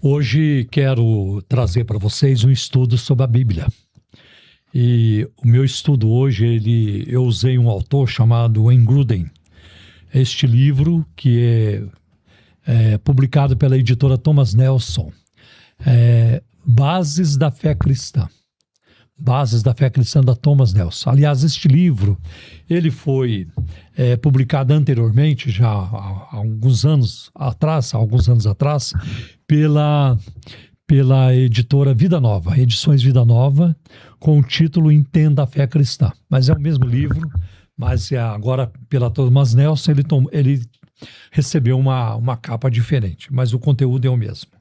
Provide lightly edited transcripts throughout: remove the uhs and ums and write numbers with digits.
Hoje quero trazer para vocês um estudo sobre a Bíblia. E o meu estudo hoje, eu usei um autor chamado Wayne Grudem. Este livro, que é publicado pela editora Thomas Nelson, Bases da Fé Cristã. Bases da Fé Cristã, da Thomas Nelson. Aliás, este livro, ele foi publicado anteriormente, já há alguns anos atrás, pela editora Vida Nova, Edições Vida Nova, com o título Entenda a Fé Cristã. Mas é o mesmo livro, mas agora pela Thomas Nelson ele recebeu uma capa diferente, mas o conteúdo é o mesmo.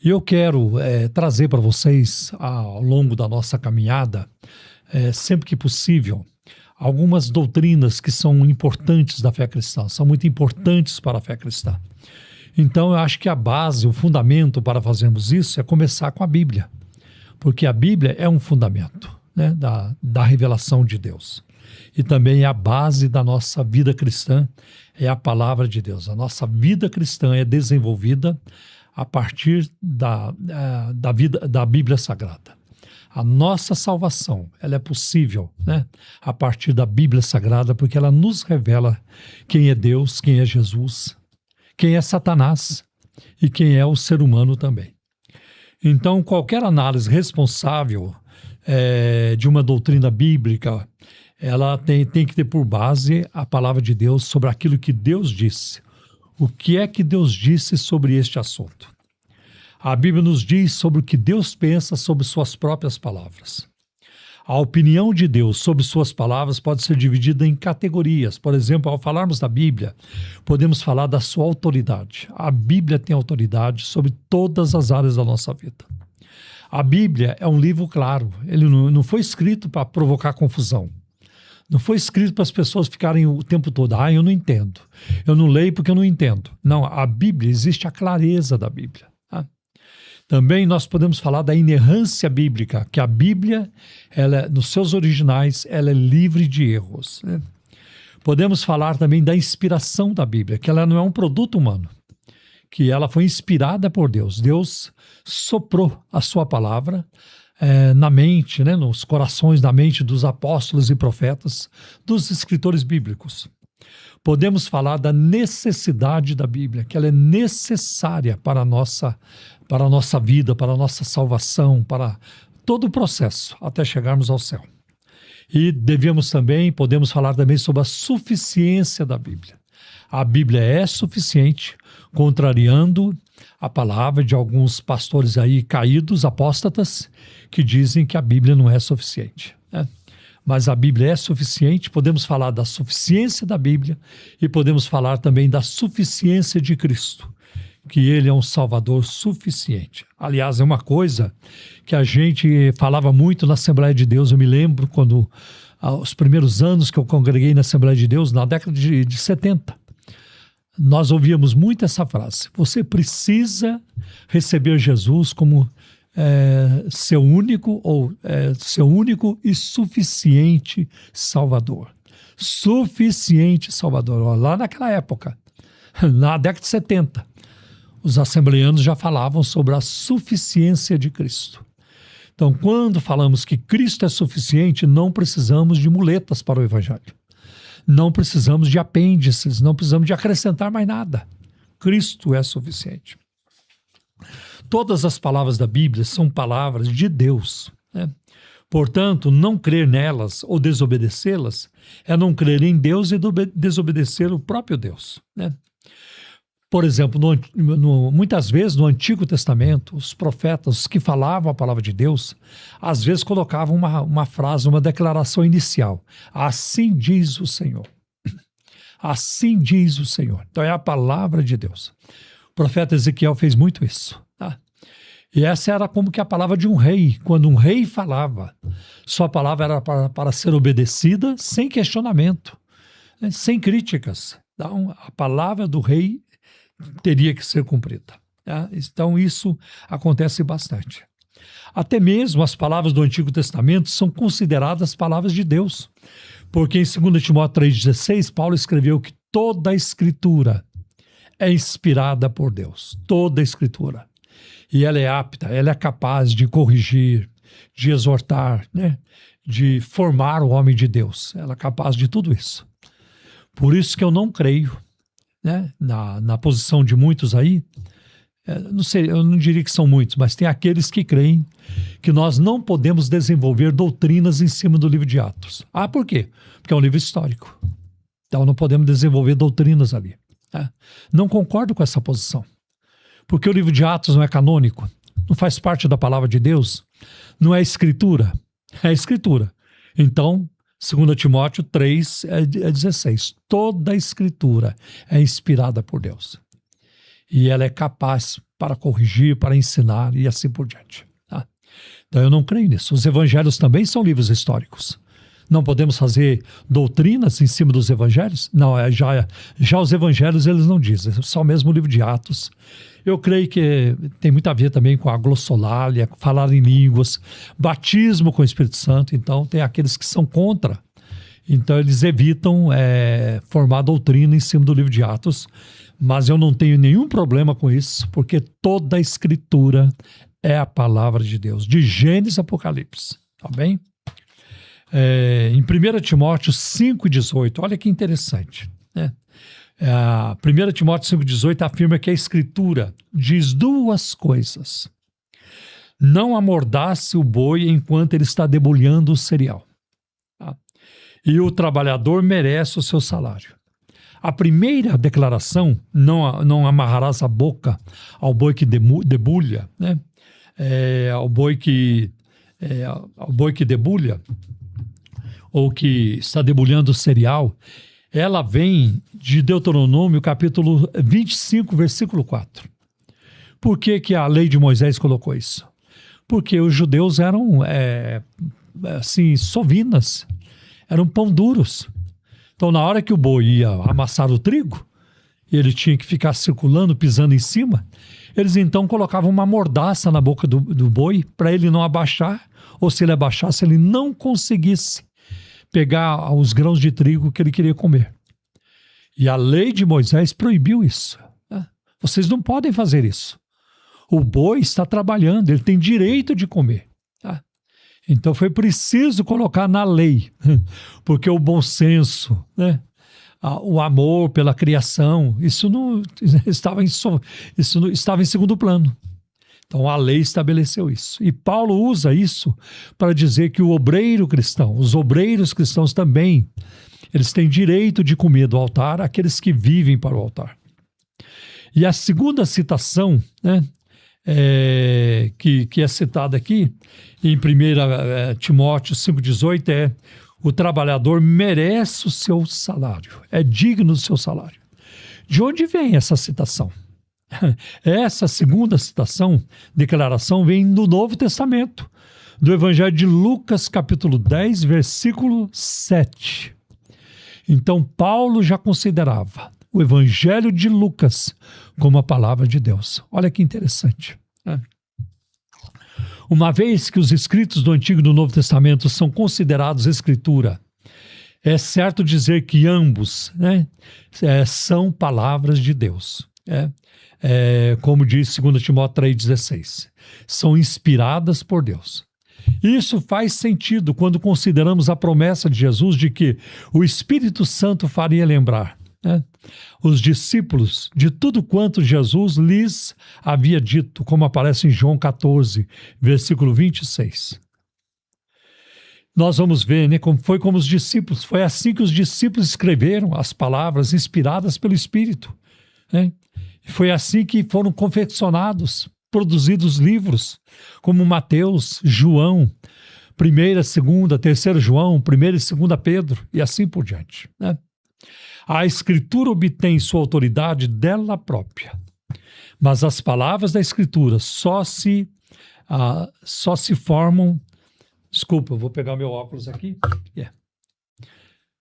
E eu quero trazer para vocês, ao longo da nossa caminhada, sempre que possível, algumas doutrinas que são importantes da fé cristã, são muito importantes para a fé cristã. Então eu acho que a base, o fundamento para fazermos isso é começar com a Bíblia, porque a Bíblia é um fundamento, né, da revelação de Deus. E também é a base da nossa vida cristã, é a palavra de Deus. A nossa vida cristã é desenvolvida a partir da Bíblia Sagrada. A nossa salvação, ela é possível, né, a partir da Bíblia Sagrada, porque ela nos revela quem é Deus, quem é Jesus, quem é Satanás e quem é o ser humano também. Então, qualquer análise responsável de uma doutrina bíblica, ela tem que ter por base a palavra de Deus sobre aquilo que Deus disse. O que é que Deus disse sobre este assunto? A Bíblia nos diz sobre o que Deus pensa sobre suas próprias palavras. A opinião de Deus sobre suas palavras pode ser dividida em categorias. Por exemplo, ao falarmos da Bíblia, podemos falar da sua autoridade. A Bíblia tem autoridade sobre todas as áreas da nossa vida. A Bíblia é um livro claro. Ele não foi escrito para provocar confusão. Não foi escrito para as pessoas ficarem o tempo todo, eu não entendo. Eu não leio porque eu não entendo. Não, a Bíblia, existe a clareza da Bíblia. Tá? Também nós podemos falar da inerrância bíblica, que a Bíblia, nos seus originais, ela é livre de erros. Né? Podemos falar também da inspiração da Bíblia, que ela não é um produto humano, que ela foi inspirada por Deus. Deus soprou a sua palavra na mente, né, nos corações, na mente dos apóstolos e profetas, dos escritores bíblicos. Podemos falar da necessidade da Bíblia, que ela é necessária para a nossa vida, para a nossa salvação, para todo o processo, até chegarmos ao céu. E podemos falar também sobre a suficiência da Bíblia. A Bíblia é suficiente, contrariando a palavra de alguns pastores aí caídos, apóstatas, que dizem que a Bíblia não é suficiente. Né? Mas a Bíblia é suficiente, podemos falar da suficiência da Bíblia e podemos falar também da suficiência de Cristo, que Ele é um Salvador suficiente. Aliás, é uma coisa que a gente falava muito na Assembleia de Deus. Eu me lembro quando, os primeiros anos que eu congreguei na Assembleia de Deus, na década de 70, nós ouvíamos muito essa frase: você precisa receber Jesus como seu único e suficiente Salvador. Suficiente Salvador. Lá naquela época, na década de 70, os assembleanos já falavam sobre a suficiência de Cristo. Então, quando falamos que Cristo é suficiente, não precisamos de muletas para o Evangelho. Não precisamos de apêndices, não precisamos de acrescentar mais nada. Cristo é suficiente. Todas as palavras da Bíblia são palavras de Deus, né? Portanto, não crer nelas ou desobedecê-las é não crer em Deus e desobedecer o próprio Deus, né? Por exemplo, muitas vezes no Antigo Testamento, os profetas que falavam a palavra de Deus, às vezes colocavam uma frase, uma declaração inicial: assim diz o Senhor. Assim diz o Senhor. Então é a palavra de Deus. O profeta Ezequiel fez muito isso. Tá? E essa era como que a palavra de um rei. Quando um rei falava, sua palavra era para ser obedecida sem questionamento, né? Sem críticas. Então, a palavra do rei teria que ser cumprida. Tá? Então isso acontece bastante. Até mesmo as palavras do Antigo Testamento são consideradas palavras de Deus, porque em 2 Timóteo 3,16, Paulo escreveu que toda a Escritura é inspirada por Deus. Toda a Escritura. E ela é apta, ela é capaz de corrigir, de exortar, né? De formar o homem de Deus. Ela é capaz de tudo isso. Por isso que eu não creio, né? Na posição de muitos aí, não sei, eu não diria que são muitos, mas tem aqueles que creem que nós não podemos desenvolver doutrinas em cima do livro de Atos. Ah, por quê? Porque é um livro histórico. Então não podemos desenvolver doutrinas ali. Né? Não concordo com essa posição. Porque o livro de Atos não é canônico, não faz parte da palavra de Deus, não é escritura, é escritura. Então, 2 Timóteo 3, 16, toda a escritura é inspirada por Deus. E ela é capaz para corrigir, para ensinar e assim por diante. Tá? Então eu não creio nisso. Os evangelhos também são livros históricos. Não podemos fazer doutrinas em cima dos evangelhos? Não, já os evangelhos eles não dizem, é só mesmo o livro de Atos. Eu creio que tem muito a ver também com a glossolalia, falar em línguas, batismo com o Espírito Santo. Então tem aqueles que são contra. Então eles evitam formar doutrina em cima do livro de Atos. Mas eu não tenho nenhum problema com isso, porque toda a escritura é a palavra de Deus, de Gênesis a Apocalipse. Tá bem? Em 1 Timóteo 5,18, olha que interessante. Né? 1 Timóteo 5,18 afirma que a Escritura diz duas coisas. Não amordace o boi enquanto ele está debulhando o cereal. Tá? E o trabalhador merece o seu salário. A primeira declaração, não amarrarás a boca ao boi que debulha, né? Ao boi que debulha, ou que está debulhando o cereal, ela vem de Deuteronômio, capítulo 25, versículo 4. Por que a lei de Moisés colocou isso? Porque os judeus eram, assim, sovinas, eram pão duros. Então, na hora que o boi ia amassar o trigo, ele tinha que ficar circulando, pisando em cima, eles então colocavam uma mordaça na boca do boi para ele não abaixar, ou se ele abaixasse, ele não conseguisse pegar os grãos de trigo que ele queria comer. E a lei de Moisés proibiu isso. Né? Vocês não podem fazer isso. O boi está trabalhando, ele tem direito de comer. Tá? Então foi preciso colocar na lei, porque o bom senso, né? O amor pela criação, isso não estava em segundo plano. Então a lei estabeleceu isso. E Paulo usa isso para dizer que o obreiro cristão, os obreiros cristãos também, eles têm direito de comer do altar, aqueles que vivem para o altar. E a segunda citação, né, que é citada aqui, em 1 Timóteo 5,18, é: o trabalhador merece o seu salário, é digno do seu salário. De onde vem essa citação? Essa segunda citação, declaração, vem do Novo Testamento, do Evangelho de Lucas, capítulo 10, versículo 7. Então, Paulo já considerava o Evangelho de Lucas como a palavra de Deus. Olha que interessante. Uma vez que os escritos do Antigo e do Novo Testamento são considerados Escritura, é certo dizer que ambos, né, são palavras de Deus. Como diz 2 Timóteo 3,16. São inspiradas por Deus. Isso faz sentido quando consideramos a promessa de Jesus de que o Espírito Santo faria lembrar, né, os discípulos de tudo quanto Jesus lhes havia dito, como aparece em João 14, versículo 26. Nós vamos ver, né, como os discípulos, foi assim que os discípulos escreveram as palavras inspiradas pelo Espírito. Né? Foi assim que foram confeccionados, produzidos livros, como Mateus, João, 1ª, 2ª, 3º João, 1ª e 2ª Pedro, e assim por diante. Né? A Escritura obtém sua autoridade dela própria, mas as palavras da Escritura só se formam. Desculpa, eu vou pegar meu óculos aqui.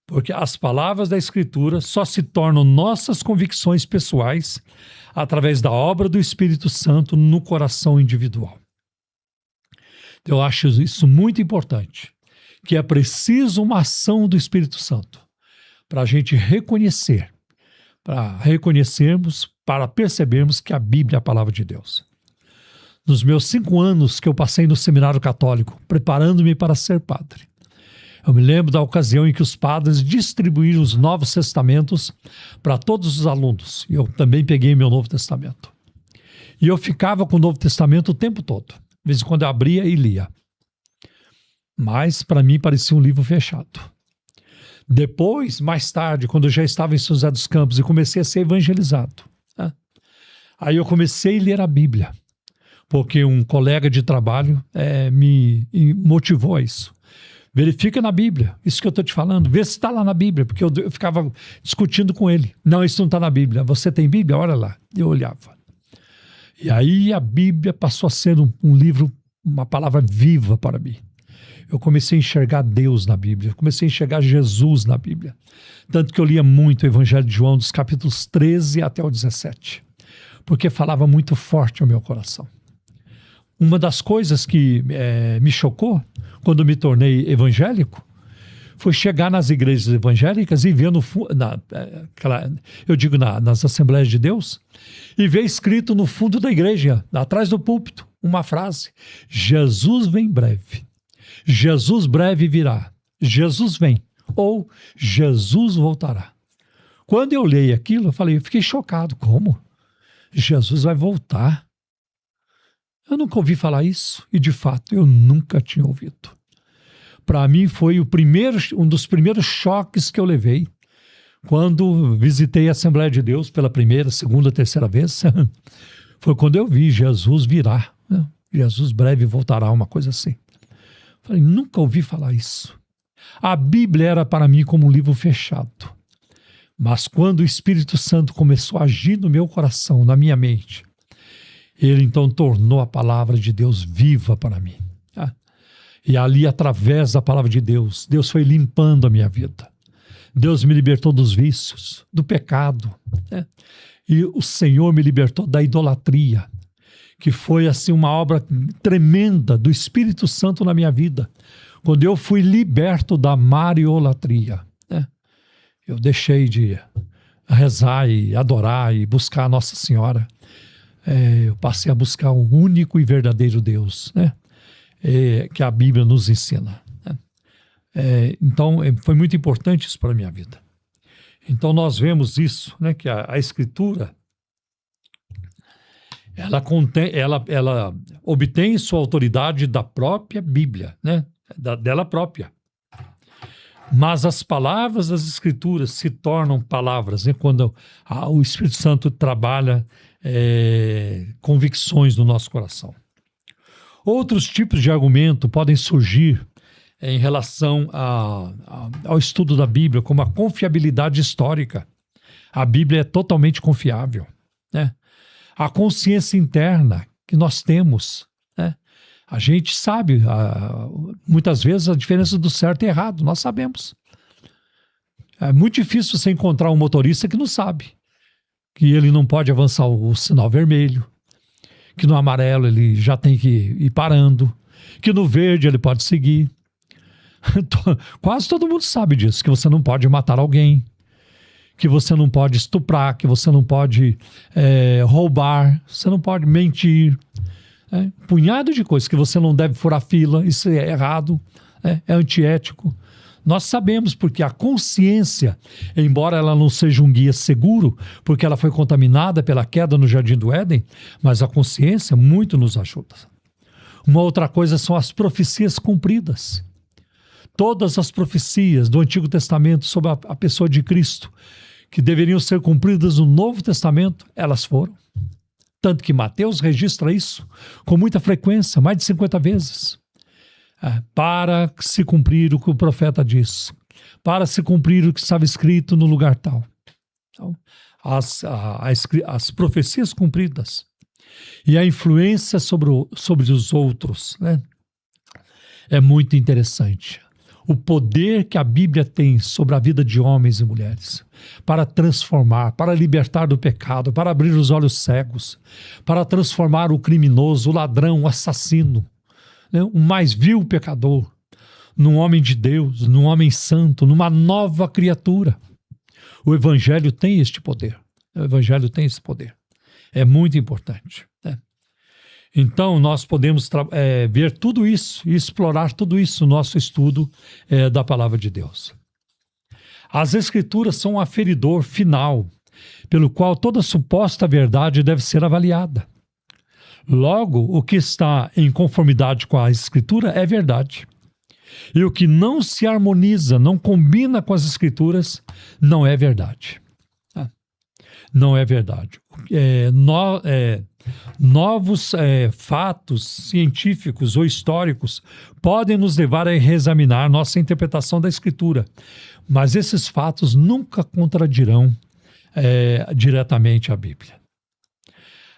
Porque as palavras da Escritura só se tornam nossas convicções pessoais através da obra do Espírito Santo no coração individual. Eu acho isso muito importante, que é preciso uma ação do Espírito Santo para a gente reconhecer, para reconhecermos, para percebermos que a Bíblia é a palavra de Deus. nos meus 5 anos que eu passei no seminário católico, preparando-me para ser padre. Eu me lembro da ocasião em que os padres distribuíram os Novos Testamentos para todos os alunos. E eu também peguei meu Novo Testamento. E eu ficava com o Novo Testamento o tempo todo. De vez em quando eu abria e lia. Mas, para mim, parecia um livro fechado. Depois, mais tarde, quando eu já estava em São José dos Campos e comecei a ser evangelizado, né? Aí eu comecei a ler a Bíblia. Porque um colega de trabalho me motivou a isso. Verifica na Bíblia, isso que eu estou te falando, vê se está lá na Bíblia, porque eu ficava discutindo com ele. Não, isso não está na Bíblia. Você tem Bíblia? Olha lá. Eu olhava. E aí a Bíblia passou a ser um livro, uma palavra viva para mim. Eu comecei a enxergar Deus na Bíblia, eu comecei a enxergar Jesus na Bíblia. Tanto que eu lia muito o Evangelho de João, dos capítulos 13 até o 17, porque falava muito forte ao meu coração. Uma das coisas que me chocou quando me tornei evangélico foi chegar nas igrejas evangélicas e ver nas Assembleias de Deus, e ver escrito no fundo da igreja, atrás do púlpito, uma frase: Jesus vem breve, Jesus breve virá, Jesus vem, ou Jesus voltará. Quando eu li aquilo, eu fiquei chocado. Como? Jesus vai voltar? Eu nunca ouvi falar isso, e de fato eu nunca tinha ouvido. Para mim foi um dos primeiros choques que eu levei quando visitei a Assembleia de Deus pela primeira, segunda, terceira vez. Foi quando eu vi Jesus virá, né? Jesus breve voltará, uma coisa assim. Falei, nunca ouvi falar isso. A Bíblia era para mim como um livro fechado. Mas quando o Espírito Santo começou a agir no meu coração, na minha mente, ele então tornou a palavra de Deus viva para mim. Tá? E ali, através da palavra de Deus, Deus foi limpando a minha vida. Deus me libertou dos vícios, do pecado, né? E o Senhor me libertou da idolatria, que foi assim uma obra tremenda do Espírito Santo na minha vida. Quando eu fui liberto da mariolatria, né? Eu deixei de rezar e adorar e buscar a Nossa Senhora. Eu passei a buscar o único e verdadeiro Deus, né? Que a Bíblia nos ensina, né? Então, foi muito importante isso para a minha vida. Então, nós vemos isso, né? Que a Escritura, ela obtém sua autoridade da própria Bíblia, né? Dela própria. Mas as palavras das Escrituras se tornam palavras, né? Quando o Espírito Santo trabalha convicções no nosso coração. Outros tipos de argumento podem surgir em relação ao estudo da Bíblia, como a confiabilidade histórica. A Bíblia é totalmente confiável, né? A consciência interna que nós temos, né? A gente sabe, muitas vezes, a diferença do certo e errado, nós sabemos. É muito difícil você encontrar um motorista que não sabe que ele não pode avançar o sinal vermelho, que no amarelo ele já tem que ir parando, que no verde ele pode seguir. Quase todo mundo sabe disso, que você não pode matar alguém, que você não pode estuprar, que você não pode roubar, você não pode mentir. Punhado de coisas, que você não deve furar fila, isso é errado, é antiético. Nós sabemos, porque a consciência, embora ela não seja um guia seguro, porque ela foi contaminada pela queda no Jardim do Éden, mas a consciência muito nos ajuda. Uma outra coisa são as profecias cumpridas. Todas as profecias do Antigo Testamento sobre a pessoa de Cristo, que deveriam ser cumpridas no Novo Testamento, elas foram. Tanto que Mateus registra isso com muita frequência, mais de 50 vezes. Para se cumprir o que o profeta disse, para se cumprir o que estava escrito no lugar tal. Então, as profecias cumpridas e a influência sobre os outros, né? É muito interessante. O poder que a Bíblia tem sobre a vida de homens e mulheres para transformar, para libertar do pecado, para abrir os olhos cegos, para transformar o criminoso, o ladrão, o assassino, né, o mais vil pecador, num homem de Deus, num homem santo, numa nova criatura. O Evangelho tem este poder. O Evangelho tem esse poder. É muito importante, né? Então, nós podemos ver tudo isso e explorar tudo isso no nosso estudo da Palavra de Deus. As Escrituras são um aferidor final, pelo qual toda suposta verdade deve ser avaliada. Logo, o que está em conformidade com a Escritura é verdade. E o que não se harmoniza, não combina com as Escrituras, não é verdade. Não é verdade. Novos fatos científicos ou históricos podem nos levar a reexaminar nossa interpretação da Escritura, mas esses fatos nunca contradirão diretamente a Bíblia.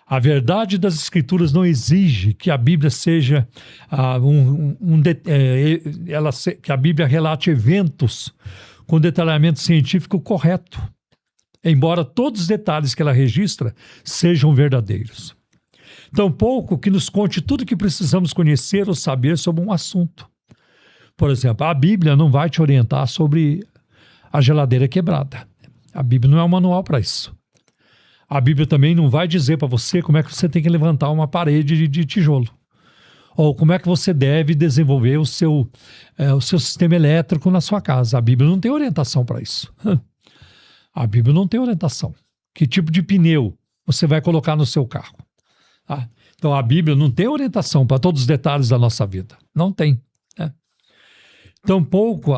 A verdade das Escrituras não exige que a Bíblia seja que a Bíblia relate eventos com detalhamento científico correto, embora todos os detalhes que ela registra sejam verdadeiros. Tampouco que nos conte tudo o que precisamos conhecer ou saber sobre um assunto. Por exemplo, a Bíblia não vai te orientar sobre a geladeira quebrada. A Bíblia não é um manual para isso. A Bíblia também não vai dizer para você como é que você tem que levantar uma parede de tijolo. Ou como é que você deve desenvolver o seu sistema elétrico na sua casa. A Bíblia não tem orientação para isso. A Bíblia não tem orientação. Que tipo de pneu você vai colocar no seu carro? Então a Bíblia não tem orientação para todos os detalhes da nossa vida. Não tem. Tampouco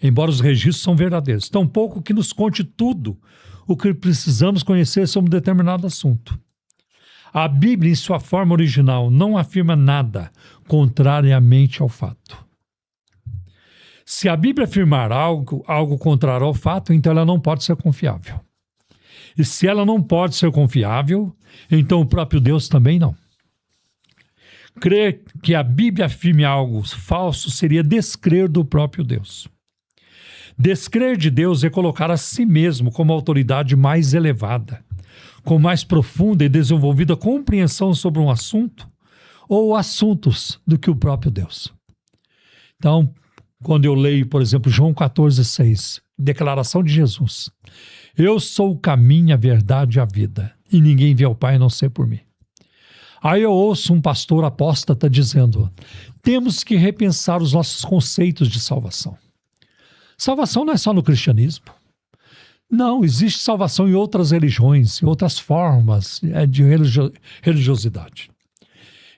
embora os registros são verdadeiros, tampouco que nos conte tudo o que precisamos conhecer sobre um determinado assunto. A Bíblia, em sua forma original, não afirma nada contrariamente ao fato. Se a Bíblia afirmar algo contrário ao fato, então ela não pode ser confiável. E se ela não pode ser confiável, então o próprio Deus também não. Crer que a Bíblia afirme algo falso seria descrer do próprio Deus. Descrer de Deus é colocar a si mesmo como a autoridade mais elevada, com mais profunda e desenvolvida compreensão sobre um assunto ou assuntos do que o próprio Deus. Então, quando eu leio, por exemplo, João 14,6, declaração de Jesus: eu sou o caminho, a verdade e a vida, e ninguém vê ao Pai a não ser por mim. Aí eu ouço um pastor apóstata dizendo: temos que repensar os nossos conceitos de salvação. Salvação não é só no cristianismo. Não, existe salvação em outras religiões, em outras formas de religiosidade.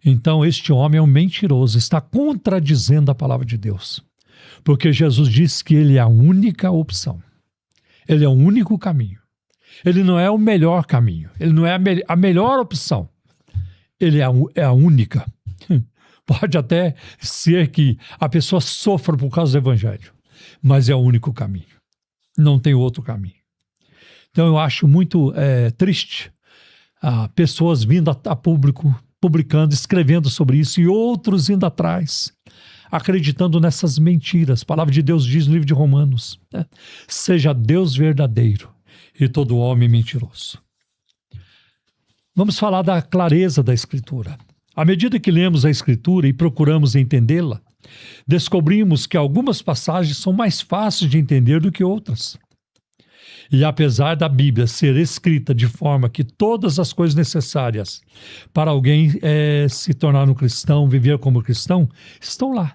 Então este homem é um mentiroso, está contradizendo a palavra de Deus. Porque Jesus disse que ele é a única opção. Ele é o único caminho. Ele não é o melhor caminho. Ele não é a melhor opção. Ele é a única. Pode até ser que a pessoa sofra por causa do evangelho, mas é o único caminho. Não tem outro caminho. Então eu acho muito triste pessoas vindo a público, publicando, escrevendo sobre isso, e outros indo atrás, acreditando nessas mentiras. A palavra de Deus diz no livro de Romanos, seja Deus verdadeiro e todo homem mentiroso. Vamos falar da clareza da Escritura. À medida que lemos a Escritura e procuramos entendê-la, descobrimos que algumas passagens são mais fáceis de entender do que outras. E apesar da Bíblia ser escrita de forma que todas as coisas necessárias para alguém se tornar um cristão, viver como cristão, estão lá.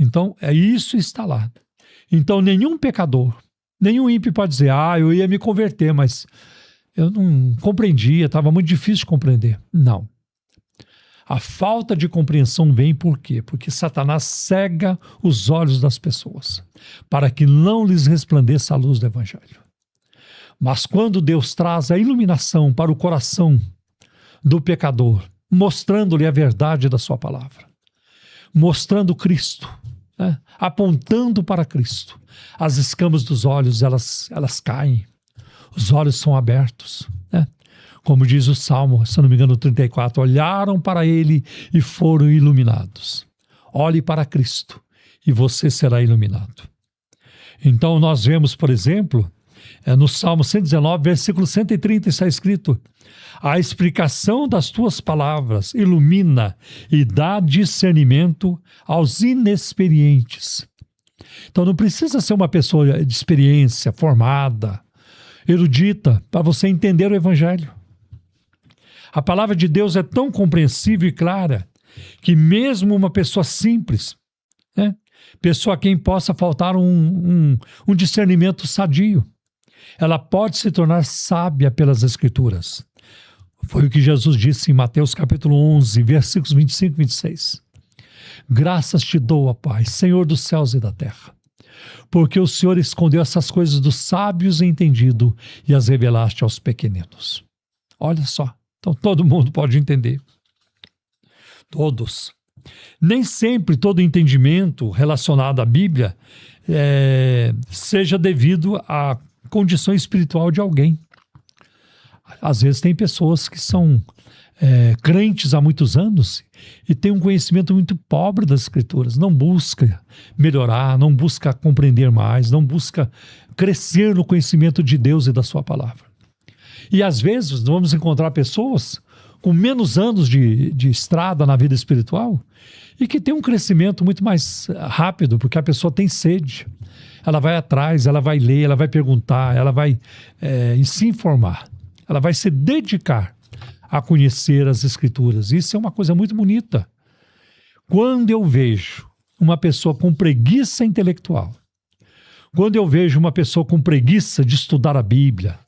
Então, isso está lá. Então, nenhum pecador, nenhum ímpio pode dizer: eu ia me converter, mas eu não compreendia, estava muito difícil de compreender. Não. A falta de compreensão vem por quê? Porque Satanás cega os olhos das pessoas, para que não lhes resplandeça a luz do Evangelho. Mas quando Deus traz a iluminação para o coração do pecador, mostrando-lhe a verdade da sua palavra, mostrando Cristo, apontando para Cristo, as escamas dos olhos, elas caem, os olhos são abertos, Como diz o Salmo, se não me engano, 34, olharam para ele e foram iluminados. Olhe para Cristo e você será iluminado. Então nós vemos, por exemplo, no Salmo 119, versículo 130, está escrito: a explicação das tuas palavras ilumina e dá discernimento aos inexperientes. Então não precisa ser uma pessoa de experiência, formada, erudita, para você entender o Evangelho. A palavra de Deus é tão compreensível e clara que mesmo uma pessoa simples, né, pessoa a quem possa faltar um discernimento sadio, ela pode se tornar sábia pelas Escrituras. Foi o que Jesus disse em Mateus capítulo 11, versículos 25 e 26. Graças te dou, ó Pai, Senhor dos céus e da terra, porque o Senhor escondeu essas coisas dos sábios e entendido e as revelaste aos pequeninos. Olha só, então todo mundo pode entender. Todos. Nem sempre todo entendimento relacionado à Bíblia seja devido à condição espiritual de alguém. Às vezes tem pessoas que são crentes há muitos anos e têm um conhecimento muito pobre das Escrituras, não busca melhorar, não busca compreender mais, não busca crescer no conhecimento de Deus e da sua palavra. E às vezes vamos encontrar pessoas com menos anos de estrada na vida espiritual e que tem um crescimento muito mais rápido, porque a pessoa tem sede. Ela vai atrás, ela vai ler, ela vai perguntar, ela vai se informar, ela vai se dedicar a conhecer as Escrituras. Isso é uma coisa muito bonita. Quando eu vejo uma pessoa com preguiça intelectual, quando eu vejo uma pessoa com preguiça de estudar a Bíblia,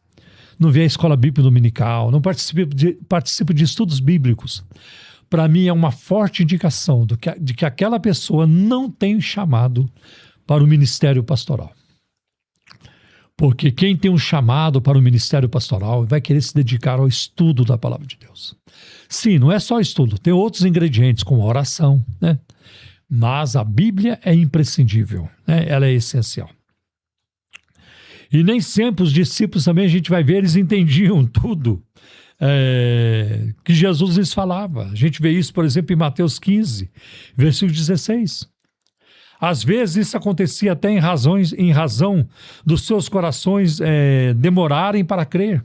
não vê a escola bíblica dominical, não participa de estudos bíblicos, para mim é uma forte indicação de que aquela pessoa não tem chamado para o ministério pastoral. Porque quem tem um chamado para o ministério pastoral vai querer se dedicar ao estudo da palavra de Deus. Sim, não é só estudo, tem outros ingredientes, como a oração, né? Mas a Bíblia é imprescindível, né? Ela é essencial. E nem sempre os discípulos também, a gente vai ver, eles entendiam tudo que Jesus lhes falava. A gente vê isso, por exemplo, em Mateus 15, versículo 16. Às vezes isso acontecia até em razão dos seus corações demorarem para crer,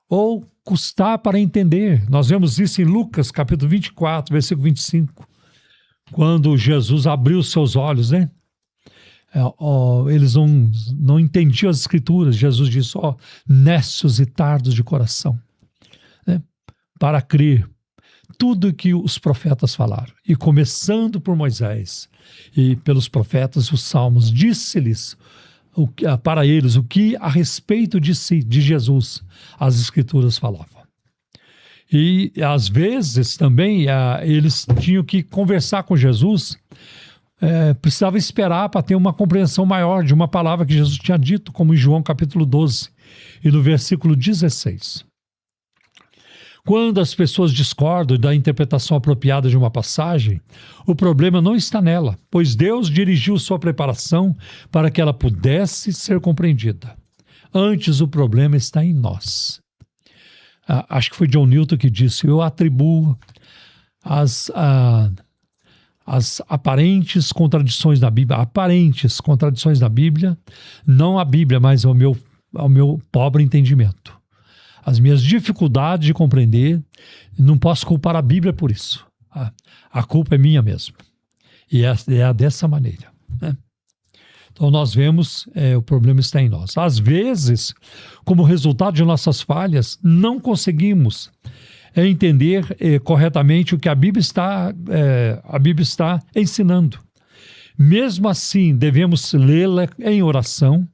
ou custar para entender. Nós vemos isso em Lucas, capítulo 24, versículo 25, quando Jesus abriu os seus olhos, né? Eles não entendiam as Escrituras. Jesus disse, nécios e tardos de coração, né? Para crer tudo que os profetas falaram. E começando por Moisés e pelos profetas, os salmos, disse-lhes para eles o que a respeito de si, de Jesus, as Escrituras falavam. E às vezes também eles tinham que conversar com Jesus, precisava esperar para ter uma compreensão maior de uma palavra que Jesus tinha dito, como em João capítulo 12 e no versículo 16. Quando as pessoas discordam da interpretação apropriada de uma passagem, o problema não está nela, pois Deus dirigiu sua preparação para que ela pudesse ser compreendida. Antes, o problema está em nós. Acho que foi John Newton que disse, eu atribuo as aparentes contradições da Bíblia, não à Bíblia, mas ao meu pobre entendimento. As minhas dificuldades de compreender, não posso culpar a Bíblia por isso. A culpa é minha mesmo. E é dessa maneira, né? Então nós vemos, o problema está em nós. Às vezes, como resultado de nossas falhas, não conseguimos entender corretamente o que a Bíblia está ensinando. Mesmo assim, devemos lê-la em oração,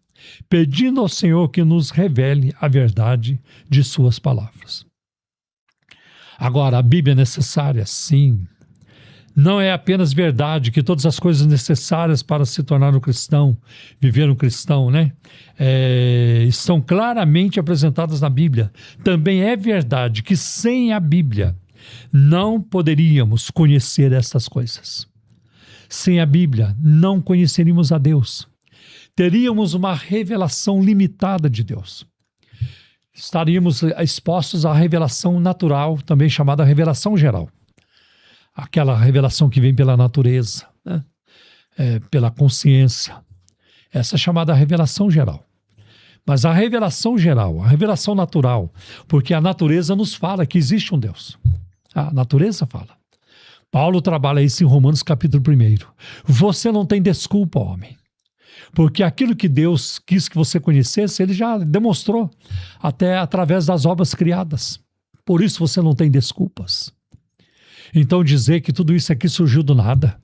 pedindo ao Senhor que nos revele a verdade de suas palavras. Agora, a Bíblia é necessária, sim. Não é apenas verdade que todas as coisas necessárias para se tornar um cristão, viver um cristão, né? Estão claramente apresentadas na Bíblia. Também é verdade que sem a Bíblia não poderíamos conhecer essas coisas. Sem a Bíblia não conheceríamos a Deus. Teríamos uma revelação limitada de Deus. Estaríamos expostos à revelação natural, também chamada revelação geral. Aquela revelação que vem pela natureza, né? Pela consciência. Essa é chamada revelação geral. Mas a revelação geral, a revelação natural, porque a natureza nos fala que existe um Deus. A natureza fala. Paulo trabalha isso em Romanos capítulo 1. Você não tem desculpa, homem. Porque aquilo que Deus quis que você conhecesse, ele já demonstrou, até através das obras criadas. Por isso você não tem desculpas. Então dizer que tudo isso aqui surgiu do nada,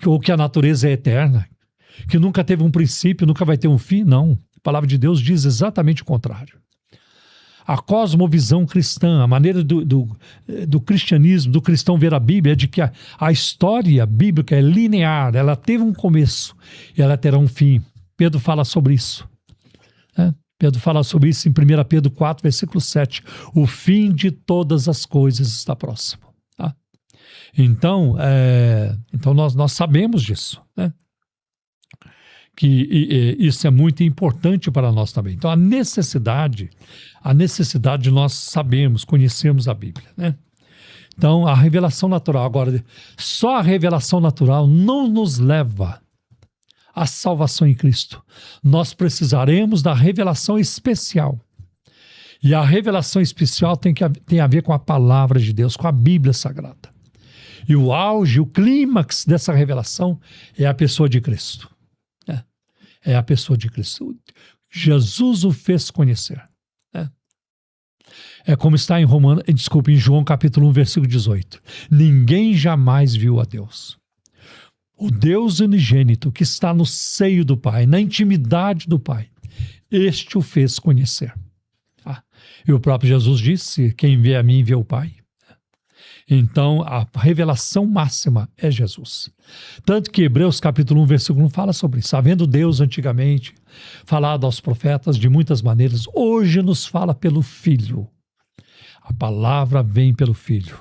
ou que a natureza é eterna, que nunca teve um princípio, nunca vai ter um fim, não. A palavra de Deus diz exatamente o contrário. A cosmovisão cristã, a maneira do cristianismo, do cristão ver a Bíblia, é de que a história bíblica é linear, ela teve um começo e ela terá um fim. Pedro fala sobre isso. Pedro fala sobre isso em 1 Pedro 4, versículo 7. O fim de todas as coisas está próximo. Tá? Então nós sabemos disso, né? Que isso é muito importante para nós também. Então, a necessidade nós sabemos, conhecemos a Bíblia, né? Então, a revelação natural. Agora, só a revelação natural não nos leva à salvação em Cristo. Nós precisaremos da revelação especial. E a revelação especial tem a ver com a palavra de Deus, com a Bíblia Sagrada. E o auge, o clímax dessa revelação é a pessoa de Cristo. É a pessoa de Cristo. Jesus o fez conhecer. É como está em João capítulo 1, versículo 18. Ninguém jamais viu a Deus. O Deus unigênito que está no seio do Pai, na intimidade do Pai, este o fez conhecer. E o próprio Jesus disse, quem vê a mim vê o Pai. Então, a revelação máxima é Jesus. Tanto que Hebreus capítulo 1, versículo 1 fala sobre isso. Havendo Deus antigamente falado aos profetas de muitas maneiras, hoje nos fala pelo Filho. A palavra vem pelo Filho.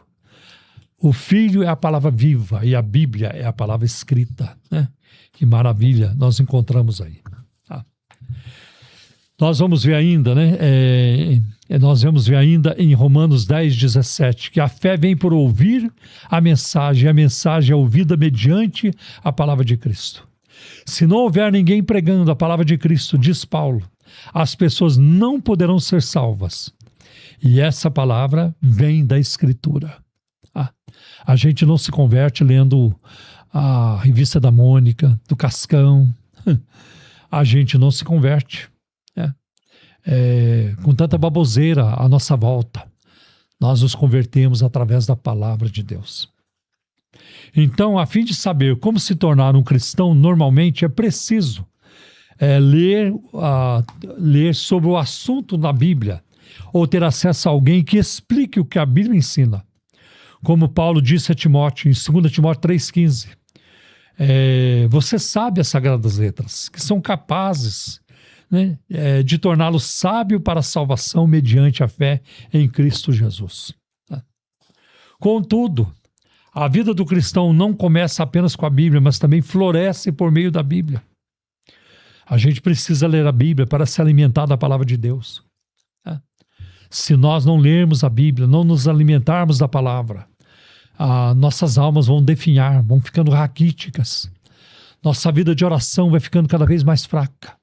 O Filho é a palavra viva e a Bíblia é a palavra escrita, né? Que maravilha nós encontramos aí. Tá? Nós vamos ver ainda, né? Nós vamos ver ainda em Romanos 10, 17, que a fé vem por ouvir a mensagem, e a mensagem é ouvida mediante a palavra de Cristo. Se não houver ninguém pregando a palavra de Cristo, diz Paulo, as pessoas não poderão ser salvas. E essa palavra vem da Escritura. A gente não se converte lendo a revista da Mônica, do Cascão. A gente não se converte. Com tanta baboseira à nossa volta. Nós nos convertemos através da palavra de Deus. Então, a fim de saber como se tornar um cristão, normalmente é preciso ler sobre o assunto na Bíblia, ou ter acesso a alguém que explique o que a Bíblia ensina. Como Paulo disse a Timóteo, em 2 Timóteo 3,15, você sabe as Sagradas Letras, que são capazes, né, de torná-lo sábio para a salvação mediante a fé em Cristo Jesus. Contudo, a vida do cristão não começa apenas com a Bíblia, mas também floresce por meio da Bíblia. A gente precisa ler a Bíblia para se alimentar da palavra de Deus. Se nós não lermos a Bíblia, não nos alimentarmos da palavra, nossas almas vão definhar, vão ficando raquíticas. Nossa vida de oração vai ficando cada vez mais fraca.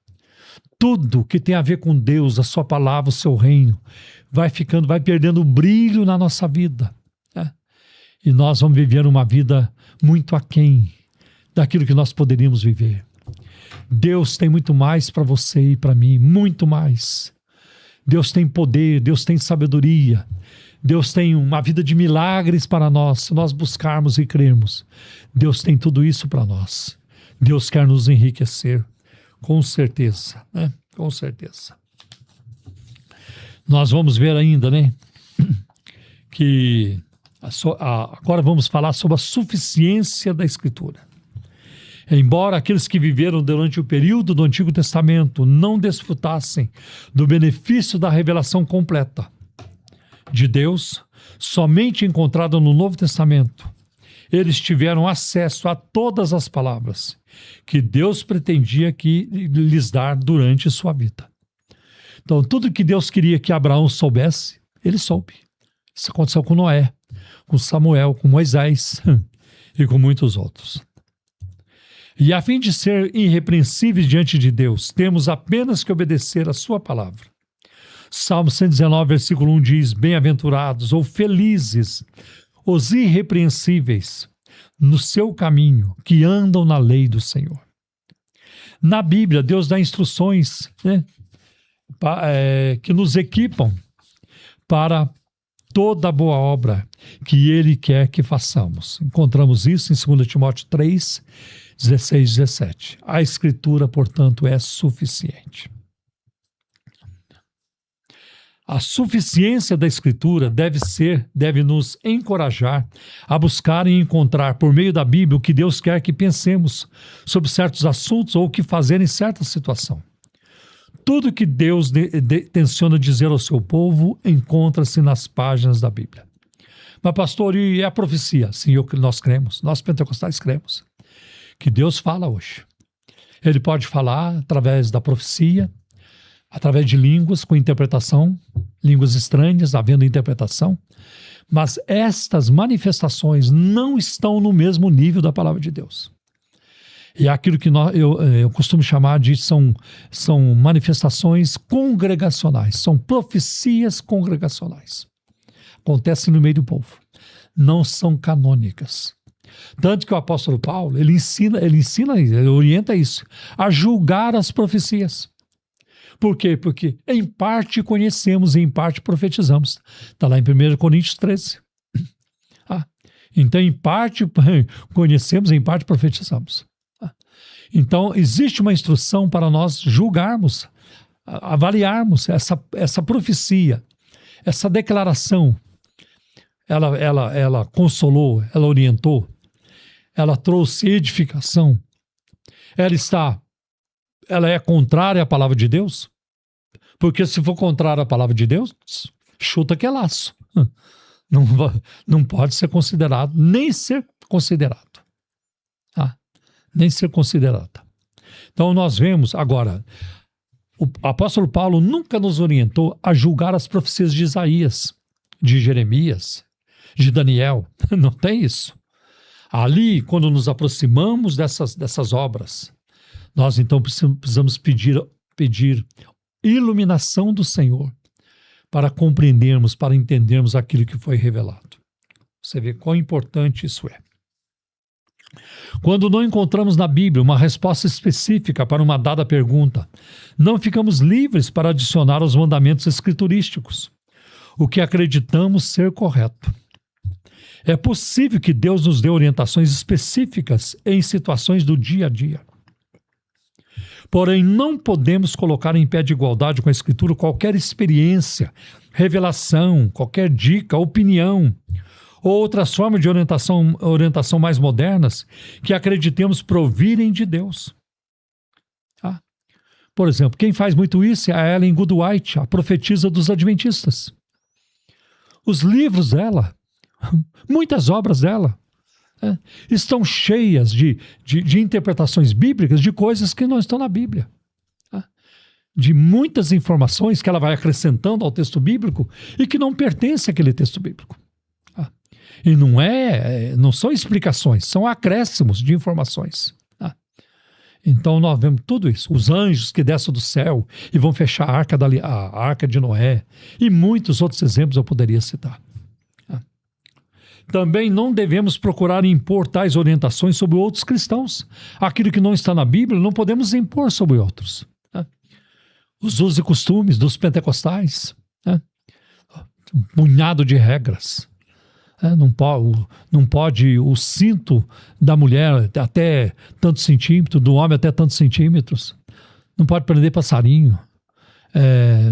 Tudo que tem a ver com Deus, a sua palavra, o seu reino, vai perdendo o brilho na nossa vida. E nós vamos viver uma vida muito aquém daquilo que nós poderíamos viver. Deus tem muito mais para você e para mim, muito mais. Deus tem poder, Deus tem sabedoria, Deus tem uma vida de milagres para nós, se nós buscarmos e crermos. Deus tem tudo isso para nós. Deus quer nos enriquecer, com certeza, né? Com certeza. Nós vamos ver ainda, né, que agora vamos falar sobre a suficiência da Escritura. Embora aqueles que viveram durante o período do Antigo Testamento não desfrutassem do benefício da revelação completa de Deus, somente encontrada no Novo Testamento, eles tiveram acesso a todas as palavras que Deus pretendia que lhes dar durante sua vida. Então, tudo que Deus queria que Abraão soubesse, ele soube. Isso aconteceu com Noé, com Samuel, com Moisés e com muitos outros. E a fim de ser irrepreensíveis diante de Deus, temos apenas que obedecer a sua palavra. Salmo 119, versículo 1 diz, bem-aventurados ou felizes os irrepreensíveis no seu caminho, que andam na lei do Senhor. Na Bíblia, Deus dá instruções, né, que nos equipam para toda boa obra que Ele quer que façamos. Encontramos isso em 2 Timóteo 3, 16 e 17. A Escritura, portanto, é suficiente. A suficiência da Escritura deve nos encorajar a buscar e encontrar por meio da Bíblia o que Deus quer que pensemos sobre certos assuntos ou o que fazer em certa situação. Tudo que Deus tenciona dizer ao seu povo encontra-se nas páginas da Bíblia. Mas, pastor, e a profecia? Sim, nós cremos, nós pentecostais cremos, que Deus fala hoje. Ele pode falar através da profecia, através de línguas com interpretação, línguas estranhas, havendo interpretação, mas estas manifestações não estão no mesmo nível da palavra de Deus. E é aquilo que eu costumo chamar de são manifestações congregacionais, são profecias congregacionais. Acontecem no meio do povo, não são canônicas. Tanto que o apóstolo Paulo, ele orienta isso, a julgar as profecias. Por quê? Porque em parte conhecemos e em parte profetizamos. Está lá em 1 Coríntios 13. Então, em parte conhecemos, em parte profetizamos. Então, existe uma instrução para nós julgarmos, avaliarmos essa profecia, essa declaração. Ela consolou, ela orientou, ela trouxe edificação. Ela é contrária à palavra de Deus? Porque se for contrária à palavra de Deus, chuta que é laço. Não pode ser considerado, nem ser considerado. Nem ser considerada. Então nós vemos agora, o apóstolo Paulo nunca nos orientou a julgar as profecias de Isaías, de Jeremias, de Daniel. Não tem isso. Ali, quando nos aproximamos dessas obras, nós então precisamos pedir iluminação do Senhor para compreendermos, para entendermos aquilo que foi revelado. Você vê quão importante isso é. Quando não encontramos na Bíblia uma resposta específica para uma dada pergunta, não ficamos livres para adicionar aos mandamentos escriturísticos o que acreditamos ser correto. É possível que Deus nos dê orientações específicas em situações do dia a dia. Porém, não podemos colocar em pé de igualdade com a Escritura qualquer experiência, revelação, qualquer dica, opinião, ou outras formas de orientação mais modernas que acreditemos provirem de Deus. Por exemplo, quem faz muito isso é a Ellen Goodwhite, a profetisa dos adventistas. Os livros dela, muitas obras dela, estão cheias de interpretações bíblicas de coisas que não estão na Bíblia. De muitas informações que ela vai acrescentando ao texto bíblico e que não pertencem àquele texto bíblico. E não são explicações, são acréscimos de informações. Então nós vemos tudo isso. Os anjos que descem do céu e vão fechar a arca de Noé. E muitos outros exemplos eu poderia citar. Também não devemos procurar impor tais orientações sobre outros cristãos. Aquilo que não está na Bíblia não podemos impor sobre outros. Os usos e costumes dos pentecostais. Um punhado de regras. Não pode o cinto da mulher até tantos centímetros, do homem até tantos centímetros. Não pode prender passarinho.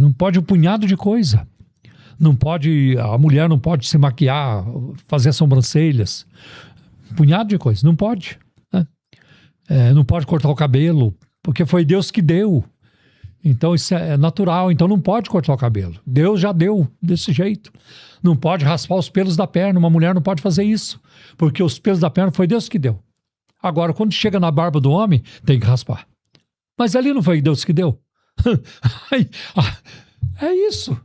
Não pode um punhado de coisa. A mulher não pode se maquiar, fazer sobrancelhas. Um punhado de coisa. Não pode. Não pode cortar o cabelo, porque foi Deus que deu. Então isso é natural, então não pode cortar o cabelo. Deus já deu desse jeito. Não pode raspar os pelos da perna, uma mulher não pode fazer isso, porque os pelos da perna foi Deus que deu. Agora, quando chega na barba do homem, tem que raspar. Mas ali não foi Deus que deu. É isso.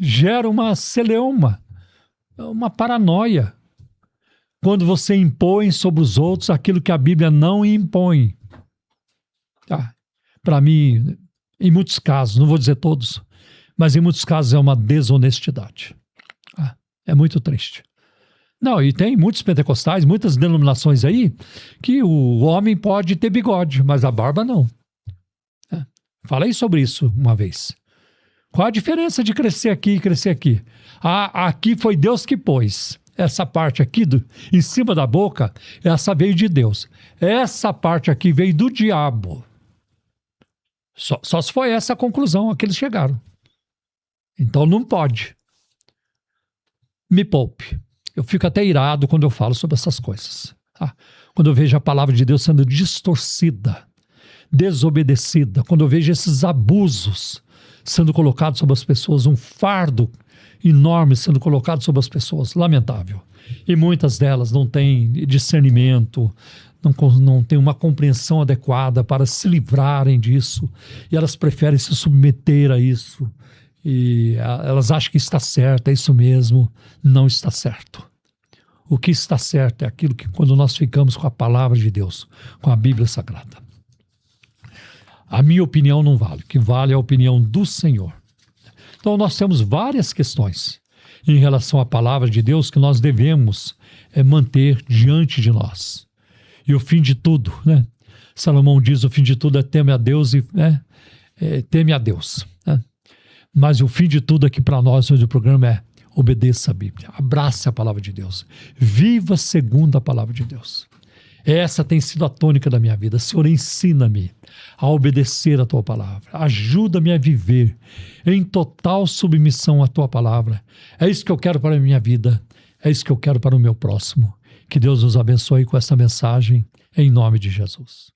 Gera uma celeuma, uma paranoia, quando você impõe sobre os outros aquilo que a Bíblia não impõe. Para mim, em muitos casos, não vou dizer todos, mas em muitos casos é uma desonestidade. É muito triste. Não, e tem muitos pentecostais, muitas denominações aí, que o homem pode ter bigode, mas a barba não. Falei sobre isso uma vez. Qual a diferença de crescer aqui e crescer aqui? Aqui foi Deus que pôs. Essa parte aqui, em cima da boca, essa veio de Deus. Essa parte aqui veio do diabo. Só se foi essa a conclusão a que eles chegaram. Então não pode. Me poupe. Eu fico até irado quando eu falo sobre essas coisas. Quando eu vejo a palavra de Deus sendo distorcida, desobedecida, quando eu vejo esses abusos sendo colocados sobre as pessoas, um fardo enorme sendo colocado sobre as pessoas, lamentável. E muitas delas não têm discernimento, não têm uma compreensão adequada para se livrarem disso, e elas preferem se submeter a isso, e elas acham que está certo, é isso mesmo, não está certo. O que está certo é aquilo que quando nós ficamos com a palavra de Deus, com a Bíblia Sagrada. A minha opinião não vale, o que vale é a opinião do Senhor. Então nós temos várias questões em relação à palavra de Deus que nós devemos manter diante de nós. E o fim de tudo, né? Salomão diz, o fim de tudo é teme a Deus e teme a Deus. Né? Mas o fim de tudo aqui para nós, hoje o programa é obedeça a Bíblia, abrace a palavra de Deus, viva segundo a palavra de Deus. Essa tem sido a tônica da minha vida. Senhor, ensina-me a obedecer a Tua palavra. Ajuda-me a viver em total submissão à Tua palavra. É isso que eu quero para a minha vida. É isso que eu quero para o meu próximo. Que Deus nos abençoe com essa mensagem, em nome de Jesus.